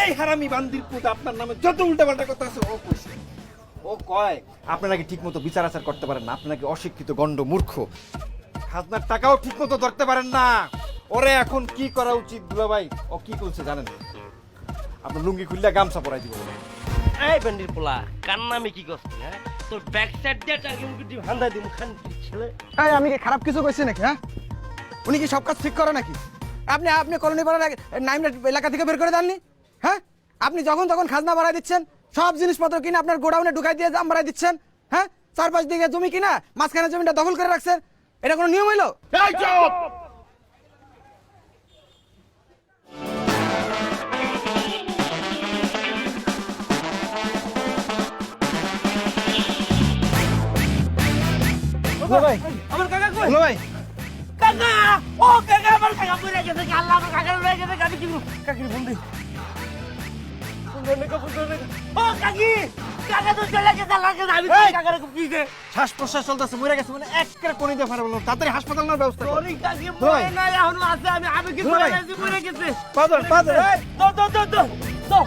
এই হারামি বান্দির পুত আপনার নামে যত উল্টাপাল্টা কথা আছে ও কইছে। ও কয় আপনি নাকি ঠিক মতো বিচার আচার করতে পারেন না, আপনি নাকি অশিক্ষিত গন্ড মূর্খ, খাজনার টাকাও ঠিক মতো ধরতে পারেন না। ওরে এখন কি করা উচিত দুলা ভাই? ও কি করছে জানেন? আপনার লুঙ্গি খুললে গামছা পরাই দিব। এই বান্ডির পোলা কার নামে কি করছিস? হ্যাঁ তোর ব্যাক সাইড দিয়ে টার্গেট মুখে দিয়ে হান্দা দিমু খান ছেলে। এই আমি কি খারাপ কিছু কইছি নাকি? হ্যাঁ, উনি কি সব কাজ ঠিক করে নাকি? আপনি আপনি কলোনি পাড়ার নাইম এলাকা থেকে বের করে দেননি? হ্যাঁ, আপনি যখন তখন খাজনা বাড়াই দিচ্ছেন, সব জিনিসপত্র কিনে আপনার গোডাউনে ঢুকাই দিয়ে দাম বাড়াই দিচ্ছেন। হ্যাঁ, 4-5 দিকে জমি কিনা মাঝখানে জমিটা দখল করে রাখছেন, এটা কোনো নিয়ম হইলো? এই চুপ! ভাই, আমার কাকা কই? ভাই, কাকা ও কাকা আমার কাকা পড়ে গেছে আল্লাহ আমার কাকা রয়ে গেছে আমি কি কাকির ফোন দিই ও কাকি কাকা তো চলে গেছে আল্লাহ আমি কাকারে খুব কিছে শ্বাস প্রশ্বাস চলতেছে, মরে গেছে মানে একটা কোণে দিয়ে ফারা বললাম, তাড়াতাড়ি হাসপাতাল নেওয়ার ব্যবস্থা কর। তোরই কাকি মরে না এখনো আছে আমি কি ভাই। মরে গেছি পাদর পাদর তো